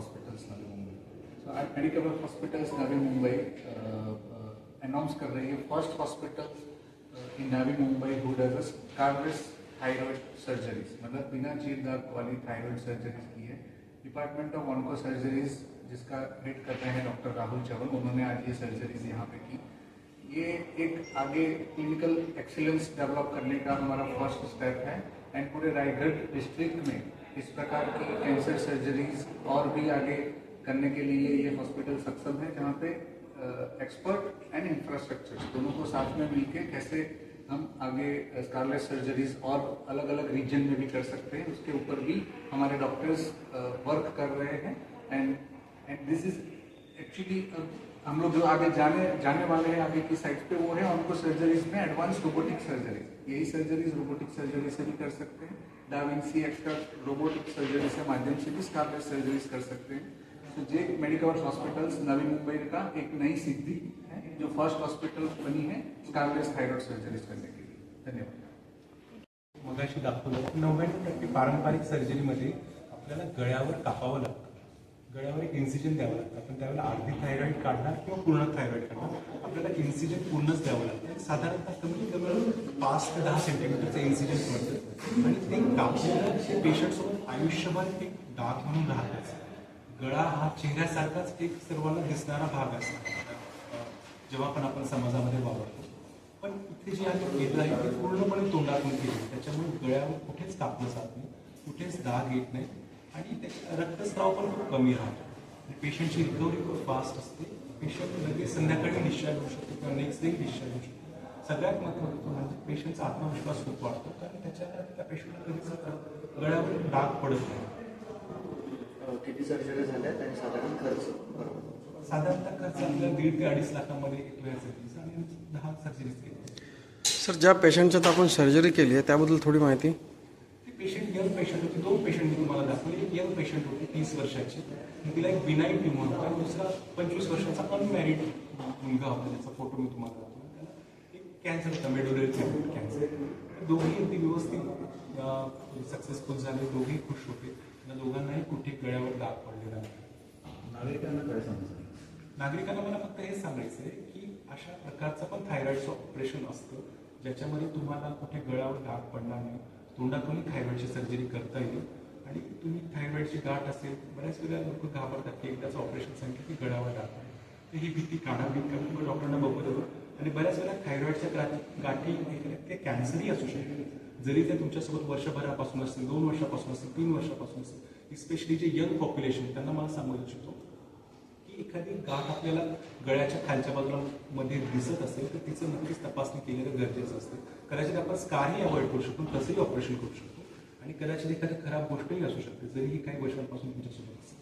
Hospitals Navi Mumbai. So at Medicover Hospitals Navi Mumbai announce कर रही है first hospital in Navi Mumbai who does scarless thyroid surgeries, मतलब बिना चीर दाग वाली थायराइड सर्जरीज की है। डिपार्टमेंट ऑफ ऑन्को सर्जरीज जिसका हेड कर रहे हैं डॉक्टर राहुल चवल, उन्होंने आज ये सर्जरीज यहाँ पे की। ये एक आगे क्लिनिकल एक्सीलेंस डेवलप करने का हमारा फर्स्ट स्टेप है एंड पूरे रायगढ़ डिस्ट्रिक्ट में इस प्रकार की कैंसर सर्जरीज और भी आगे करने के लिए ये हॉस्पिटल सक्षम है, जहाँ पे एक्सपर्ट एंड इंफ्रास्ट्रक्चर दोनों को साथ में मिलके कैसे हम आगे स्कारलेस सर्जरीज और अलग अलग रीजन में भी कर सकते हैं, उसके ऊपर भी हमारे डॉक्टर्स वर्क कर रहे हैं। एंड दिस इज एक्चुअली हम लोग जो आगे जाने वाले हैं आगे की साइड पे वो है उनको सर्जरीज में एडवांस रोबोटिक सर्जरीज। यही सर्जरीज रोबोटिक सर्जरी से भी कर सकते हैं, da Vinci extra robotic surgery से माध्यम से भी स्कारलेस सर्जरीज कर सकते हैं। तो जे मेडिकवर हॉस्पिटल्स नवी मुंबई का एक नई सिद्धि है जो फर्स्ट हॉस्पिटल बनी है स्कारलेस थायरॉइड सर्जरीज करने के लिए। धन्यवाद। मगाशी दाखवलं 99% पारंपरिक सर्जरीमध्ये आपल्याला गळ्यावर कापावं लागतं, गळ्यावर एक इन्सिजन द्यावं लागतं। आपण त्यावेळेला अर्धी थायरॉइड काढणार किंवा पूर्ण थायरॉइड काढणार, आपल्याला इन्सिजन पूर्णच द्यावं लागतं। साधारणतः कमीत कमी 5 ते 10 सेंटीमीटरचं इन्सिजन पडतं आणि ते कापलेलं पेशंटसोबत आयुष्यभर एक डाग म्हणून राहतं। गळा हा चेहऱ्यासारखाच एक सर्वांना दिसणारा भाग असतो जेव्हा पण आपण समाजामध्ये वावरतो, पण इथे जी आम्ही केलं आहे ते पूर्णपणे तोंडातून केली, त्याच्यामुळे गळ्यावर कुठेच कापलं जात नाही, कुठेच दाग येत नाही आणि रक्तस्राव पण खूप कमी राहतो। पेशंटची रिकव्हरी खूप फास्ट असते, पेशंट लगेच संध्याकाळी डिस्चार्ज होऊ शकतो किंवा नेक्स्ट डे डिस्चार्ज होऊ शकतो। सगळ्यात महत्त्वाचं म्हणजे पेशंटचा आत्मविश्वास खूप वाढतो, कारण त्या पेशंटला कधीच गळ्यावर डाग पडत नाही। किती सर्जरी झाल्यात आणि साधारण खर्च? साधारणतः खर्च आपल्याला 1.5 ते 2.5 लाखामध्ये एक वेळ सर्जरी आणि 10 सर्जरीज केली। सर, ज्या पेशंटच्यात आपण सर्जरी केली आहे त्याबद्दल थोडी माहिती। ती पेशंट यंग पेशंट होती, 2 पेशंट मी तुम्हाला दाखवले। एक यंग पेशंट होती 30 वर्षाची, तिला एक बिनाईन ट्यूमर होता, दुसरा 25 वर्षाचा अनमॅरिड मुलगा होता, त्याचा फोटो मी तुम्हाला दाखवला। त्याला एक कॅन्सर होता, मेडुलरी थिनॅट कॅन्सर। दोघेही अगदी व्यवस्थित सक्सेसफुल झाले, दोघेही खुश होते, त्या दोघांनाही कुठे गळ्यावर दाग पडलेला नाही। नागरिकांना काय सांगायचं? नागरिकांना मला फक्त हेच सांगायचं आहे की अशा प्रकारचं पण थायरॉइडचं ऑपरेशन असतं ज्याच्यामध्ये तुम्हाला कुठे गळ्यावर डाग पडणार नाही, तोंडातूनही थायरॉइडची सर्जरी करता येईल आणि तुम्ही थायरॉइडची गाठ असेल, बऱ्याच वेळेला लोक घाबरतात की एकदाचं ऑपरेशन सांगितलं की गळ्यावर डाग आहे, तर ही भीती काढावी, कारण डॉक्टरांना बघू देतो। आणि बऱ्याच वेळेला थायरॉइडच्या गाठी ते कॅन्सरही असू शकते, जरी ते तुमच्यासोबत वर्षभरापासून असतील, 2 वर्षापासून असतील, 3 वर्षापासून असतील। स्पेशली जे यंग पॉप्युलेशन त्यांना मला सांगू इच्छितो की एखादी गाठ आपल्याला गळ्याच्या खालच्या बाजूला मध्ये दिसत असेल तर तिचं नक्कीच तपासणी केलेलं गरजेचं असते। कदाचित आपण स्कारही अवॉइड करू शकतो, तसंही ऑपरेशन करू शकतो आणि कदाचित एखादी खराब गोष्टही असू शकते, जरी ही काही वर्षांपासून तुमच्यासोबत असेल।